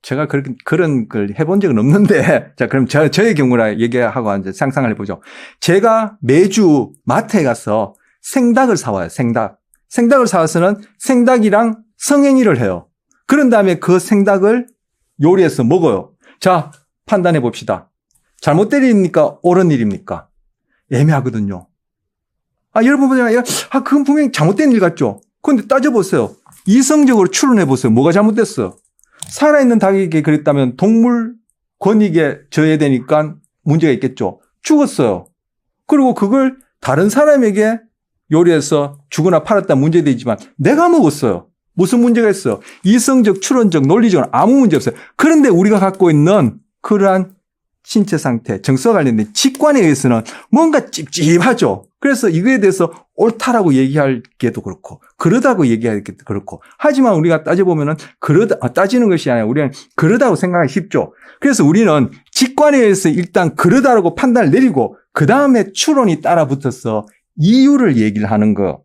제가 그런 걸 해본 적은 없는데, 자, 그럼 저의 경우라 얘기하고 이제 상상을 해보죠. 제가 매주 마트에 가서 생닭을 사와요, 생닭. 생닭을 사와서는 생닭이랑 성행위를 해요. 그런 다음에 그 생닭을 요리해서 먹어요. 자, 판단해 봅시다. 잘못된 일입니까? 옳은 일입니까? 애매하거든요. 여러분 보잖아요. 그건 분명히 잘못된 일 같죠? 그런데 따져보세요. 이성적으로 추론해 보세요. 뭐가 잘못됐어? 살아있는 닭에게 그랬다면 동물 권익에 저해되니까 문제가 있겠죠. 죽었어요. 그리고 그걸 다른 사람에게 요리해서 주거나 팔았다 문제되지만 내가 먹었어요. 무슨 문제가 있어요? 이성적, 추론적, 논리적으로 아무 문제 없어요. 그런데 우리가 갖고 있는 그러한 신체 상태, 정서와 관련된 직관에 의해서는 뭔가 찝찝하죠. 그래서 이거에 대해서 옳다라고 얘기하기도 그렇고 그러다고 얘기하기도 그렇고 하지만 우리가 따져보면은 따지는 것이 아니라 우리는 그러다고 생각하기 쉽죠. 그래서 우리는 직관에 의해서 일단 그러다라고 판단을 내리고 그 다음에 추론이 따라 붙어서 이유를 얘기를 하는 거.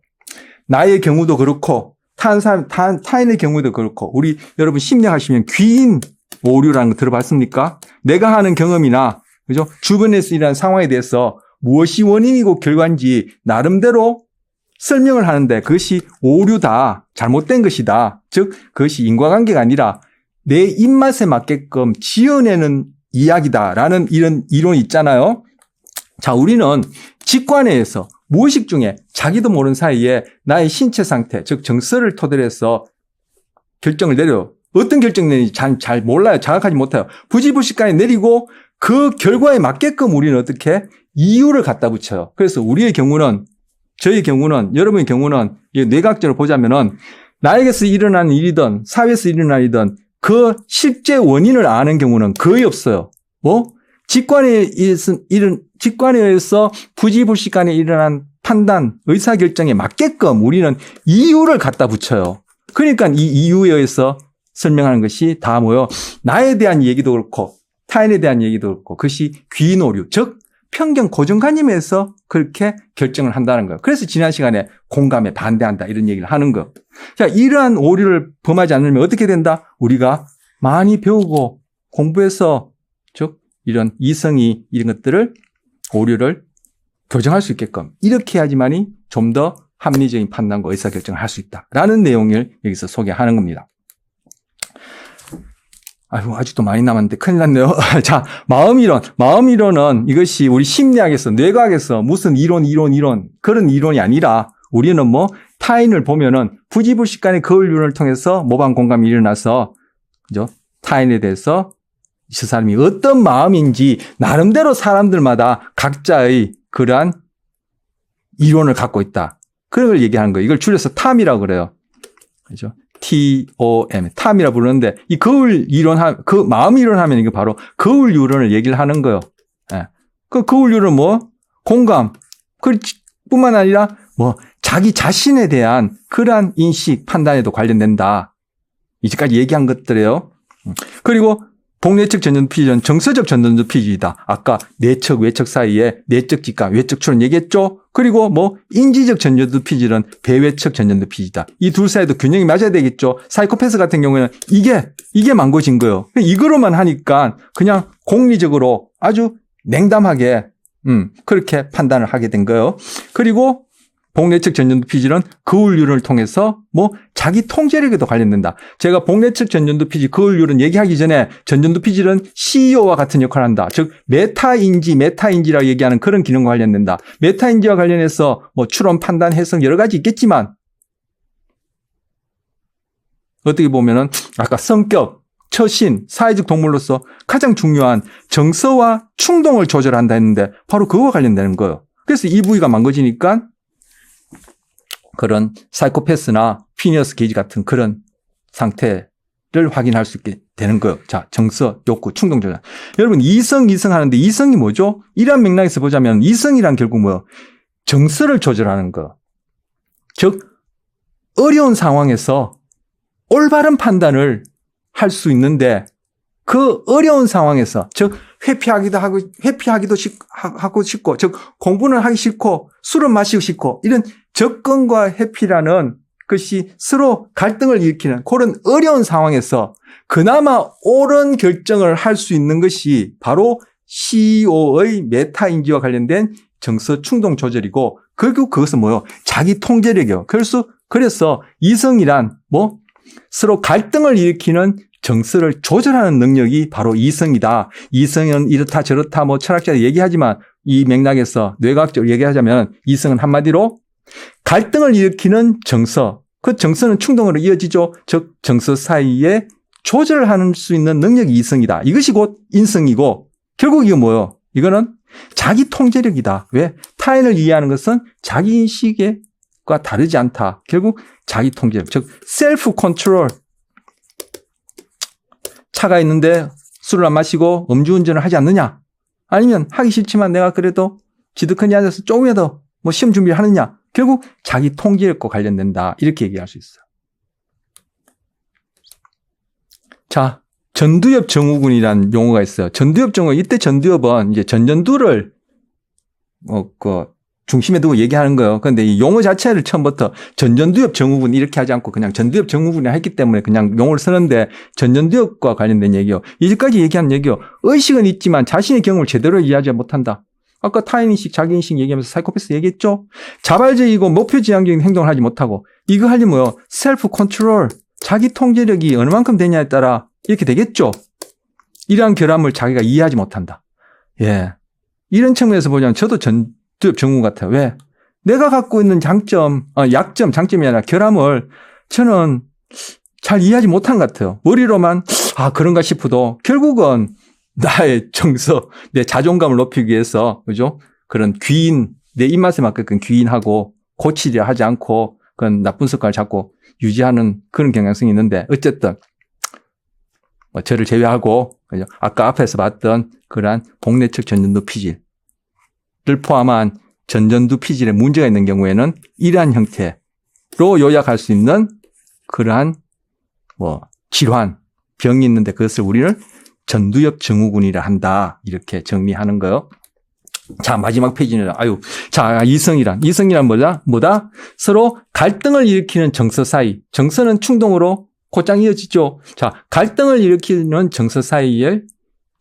나의 경우도 그렇고 타인의 경우도 그렇고 우리 여러분 심리학하시면 귀인 오류라는 거 들어봤습니까? 내가 하는 경험이나 그죠? 주변에서 일어난 상황에 대해서 무엇이 원인이고 결과인지 나름대로 설명을 하는데 그것이 오류다, 잘못된 것이다. 즉 그것이 인과관계가 아니라 내 입맛에 맞게끔 지어내는 이야기다라는 이런 이론이 있잖아요. 자, 우리는 직관에 의해서 무의식 중에 자기도 모르는 사이에 나의 신체 상태, 즉 정서를 토대로 해서 결정을 내려. 어떤 결정 내리는지 잘 몰라요. 자각하지 못해요. 부지불식간에 내리고 그 결과에 맞게끔 우리는 어떻게 이유를 갖다 붙여요. 그래서 우리의 경우는, 저희 경우는, 여러분의 경우는 뇌과학적으로 보자면은 나에게서 일어나는 일이든 사회에서 일어나는 일이든 그 실제 원인을 아는 경우는 거의 없어요. 직관에 의해서 부지불식간에 일어난 판단, 의사결정에 맞게끔 우리는 이유를 갖다 붙여요. 그러니까 이 이유에 의해서 설명하는 것이 다 뭐요? 나에 대한 얘기도 그렇고 타인에 대한 얘기도 그렇고 그것이 귀인 오류, 즉 편견 고정관념에서 그렇게 결정을 한다는 거예요. 그래서 지난 시간에 공감에 반대한다 이런 얘기를 하는 거. 자, 이러한 오류를 범하지 않으면 어떻게 된다? 우리가 많이 배우고 공부해서 즉 이런 이성이 이런 것들을 오류를 교정할 수 있게끔 이렇게 해야지만이 좀 더 합리적인 판단과 의사결정을 할 수 있다라는 내용을 여기서 소개하는 겁니다. 아이고, 아직도 많이 남았는데 큰일 났네요. 자, 마음이론은 이것이 우리 심리학에서, 뇌과학에서 무슨 이론, 그런 이론이 아니라 우리는 타인을 보면은 부지불식간의 거울륜을 통해서 모방 공감이 일어나서, 그죠? 타인에 대해서 저 사람이 어떤 마음인지 나름대로 사람들마다 각자의 그러한 이론을 갖고 있다. 그런 걸 얘기하는 거예요. 이걸 줄여서 탐이라고 그래요. 그죠? TOM, 탐이라 부르는데, 이 거울 이론, 그 마음 이론 하면 이게 바로 거울 이론을 얘기를 하는 거예요. 예. 그 거울 이론은 공감, 뿐만 아니라 자기 자신에 대한 그러한 인식, 판단에도 관련된다. 이제까지 얘기한 것들이에요. 그리고 복내적 전전도 피지는 정서적 전전도 피지이다. 아까 내적, 외적 사이에 내적 직감, 외적 추론 얘기했죠? 그리고 인지적 전전도 피지는 배외적 전전도 피지다. 이 둘 사이도 균형이 맞아야 되겠죠? 사이코패스 같은 경우에는 이게 망고진 거예요. 이거로만 하니까 그냥 공리적으로 아주 냉담하게, 그렇게 판단을 하게 된 거예요. 그리고 복내적 전전도 피질은 거울륜을 통해서 자기 통제력에도 관련된다. 제가 복내적 전전도 피질, 거울륜은 얘기하기 전에 전전도 피질은 CEO와 같은 역할을 한다. 즉 메타인지라고 얘기하는 그런 기능과 관련된다. 메타인지와 관련해서 추론, 판단, 해석 여러 가지 있겠지만 어떻게 보면은 아까 성격, 처신, 사회적 동물로서 가장 중요한 정서와 충동을 조절한다 했는데 바로 그거와 관련되는 거예요. 그래서 이 부위가 망가지니까 그런 사이코패스나 피니어스 게이지 같은 그런 상태를 확인할 수 있게 되는 거예요. 자, 정서, 욕구, 충동 조절. 여러분 이성 하는데 이성이 뭐죠? 이러한 맥락에서 보자면 이성이란 결국 정서를 조절하는 거. 즉 어려운 상황에서 올바른 판단을 할 수 있는데 그 어려운 상황에서 즉 회피하기도 싶고 즉 공부는 하기 싫고 술은 마시고 싶고 이런 접근과 회피라는 것이 서로 갈등을 일으키는 그런 어려운 상황에서 그나마 옳은 결정을 할 수 있는 것이 바로 CEO의 메타인지와 관련된 정서 충동 조절이고 결국 그것은 자기 통제력이에요. 그래서 이성이란 서로 갈등을 일으키는 정서를 조절하는 능력이 바로 이성이다. 이성은 이렇다 저렇다 철학자들이 얘기하지만 이 맥락에서 뇌과학적으로 얘기하자면 이성은 한마디로 갈등을 일으키는 정서, 그 정서는 충동으로 이어지죠. 즉 정서 사이에 조절을 할 수 있는 능력이 이성이다. 이것이 곧 인성이고 결국 이건 이거는 자기 통제력이다. 왜? 타인을 이해하는 것은 자기 인식과 다르지 않다. 결국 자기 통제력, 즉 셀프 컨트롤. 차가 있는데 술을 안 마시고 음주운전을 하지 않느냐? 아니면 하기 싫지만 내가 그래도 지드컨이 앉아서 조금이라도 뭐 시험 준비를 하느냐? 결국 자기 통제력과 관련된다. 이렇게 얘기할 수 있어요. 자, 전두엽 증후군이라는 용어가 있어요. 전두엽 증후군, 이때 전두엽은 이제 전전두를 중심에 두고 얘기하는 거예요. 그런데 이 용어 자체를 처음부터 전전두엽 증후군 이렇게 하지 않고 그냥 전두엽 증후군이라 했기 때문에 그냥 용어를 쓰는데 전전두엽과 관련된 얘기요. 이제까지 얘기한 얘기요. 의식은 있지만 자신의 경험을 제대로 이해하지 못한다. 아까 타인인식, 자기인식 얘기하면서 사이코패스 얘기했죠. 자발적이고 목표지향적인 행동을 하지 못하고 이거 하려면 셀프 컨트롤, 자기 통제력이 어느 만큼 되냐에 따라 이렇게 되겠죠. 이러한 결함을 자기가 이해하지 못한다. 예, 이런 측면에서 보자면 저도 전두엽 증후군 같아요. 왜? 내가 갖고 있는 약점, 장점이 아니라 결함을 저는 잘 이해하지 못한 것 같아요. 머리로만 그런가 싶어도 결국은 나의 정서, 내 자존감을 높이기 위해서, 그죠? 그런 내 입맛에 맞게끔 귀인하고 고치려 하지 않고 그런 나쁜 습관을 자꾸 유지하는 그런 경향성이 있는데, 어쨌든, 저를 제외하고, 그죠? 아까 앞에서 봤던 그러한 복내측 전전두 피질을 포함한 전전두 피질에 문제가 있는 경우에는 이러한 형태로 요약할 수 있는 그러한 질환, 병이 있는데 그것을 우리는 전두엽 증후군이라 한다. 이렇게 정리하는 거요. 자, 마지막 페이지는, 이성이란 뭐다? 서로 갈등을 일으키는 정서 사이. 정서는 충동으로 곧장 이어지죠. 자, 갈등을 일으키는 정서 사이에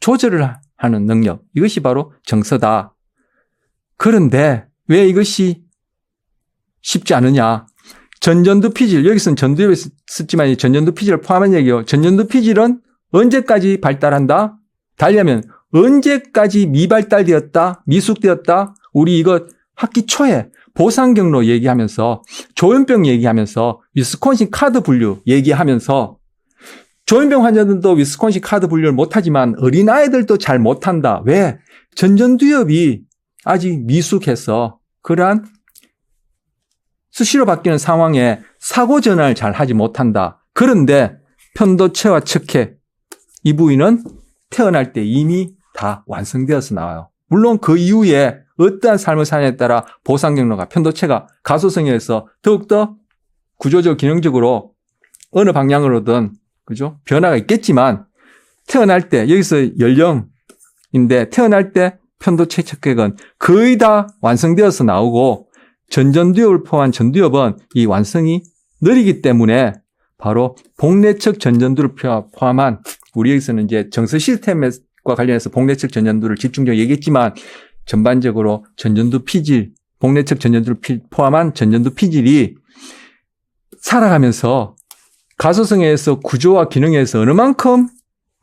조절을 하는 능력. 이것이 바로 정서다. 그런데 왜 이것이 쉽지 않으냐? 전전두 피질, 여기서는 전두엽에 썼지만 전전두 피질을 포함한 얘기요. 전전두 피질은 언제까지 발달한다? 달리하면 언제까지 미발달되었다? 미숙되었다? 우리 이거 학기 초에 보상경로 얘기하면서 조현병 얘기하면서 위스콘신 카드 분류 얘기하면서 조현병 환자들도 위스콘신 카드 분류를 못하지만 어린아이들도 잘 못한다. 왜? 전전두엽이 아직 미숙해서 그러한 수시로 바뀌는 상황에 사고 전환을 잘 하지 못한다. 그런데 편도체와 척회 이 부위는 태어날 때 이미 다 완성되어서 나와요. 물론 그 이후에 어떠한 삶을 사냐에 따라 보상 경로가 편도체가 가소성에 의해서 더욱더 구조적 기능적으로 어느 방향으로든 그죠? 변화가 있겠지만 태어날 때 여기서 연령인데 태어날 때 편도체 척획은 거의 다 완성되어서 나오고 전전두엽을 포함한 전두엽은 이 완성이 느리기 때문에 바로 복내측 전전두를 포함한 우리 여기서는 이제 정서 시스템과 관련해서 복내측 전전두를 집중적으로 얘기했지만 전반적으로 전전두 피질, 복내측 전전두를 포함한 전전두 피질이 살아가면서 가소성에 의해서 구조와 기능에 의해서 어느 만큼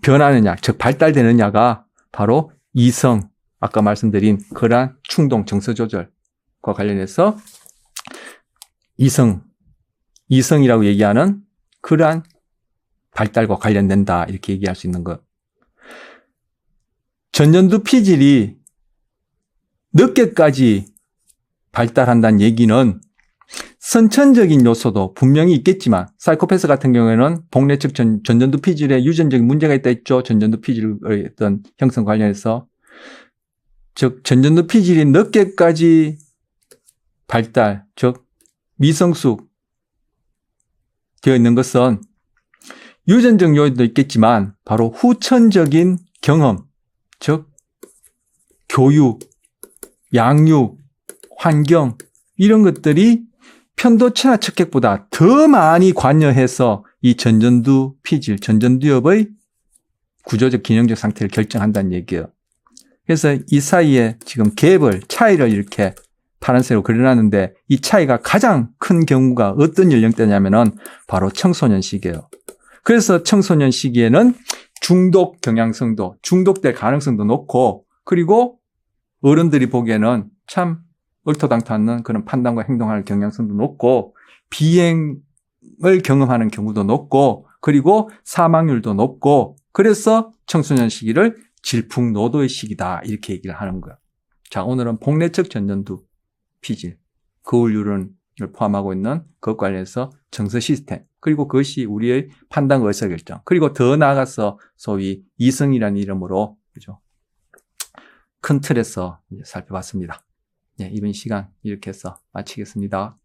변하느냐, 즉 발달되느냐가 바로 이성, 아까 말씀드린 그러한 충동 정서 조절과 관련해서 이성이라고 얘기하는 그러한 발달과 관련된다. 이렇게 얘기할 수 있는 것. 전전두 피질이 늦게까지 발달한다는 얘기는 선천적인 요소도 분명히 있겠지만 사이코패스 같은 경우에는 복내측 전전두 피질에 유전적인 문제가 있다 했죠. 전전두 피질의 어떤 형성 관련해서. 즉 전전두 피질이 늦게까지 발달, 즉 미성숙 되어 있는 것은 유전적 요인도 있겠지만 바로 후천적인 경험, 즉 교육, 양육, 환경 이런 것들이 편도체나 척핵보다 더 많이 관여해서 이 전전두 피질, 전전두엽의 구조적 기능적 상태를 결정한다는 얘기예요. 그래서 이 사이에 지금 갭을, 차이를 이렇게 파란색으로 그려놨는데 이 차이가 가장 큰 경우가 어떤 연령대냐면은 바로 청소년 시기예요. 그래서 청소년 시기에는 중독 경향성도, 중독될 가능성도 높고 그리고 어른들이 보기에는 참 얼토당토 않는 그런 판단과 행동할 경향성도 높고 비행을 경험하는 경우도 높고 그리고 사망률도 높고 그래서 청소년 시기를 질풍노도의 시기다 이렇게 얘기를 하는 거예요. 자, 오늘은 복내측 전전두 피질, 거울유론을 포함하고 있는 그것 관련해서 정서 시스템, 그리고 그것이 우리의 판단과 의사결정, 그리고 더 나아가서 소위 이성이라는 이름으로, 그죠? 큰 틀에서 살펴봤습니다. 네, 이번 시간 이렇게 해서 마치겠습니다.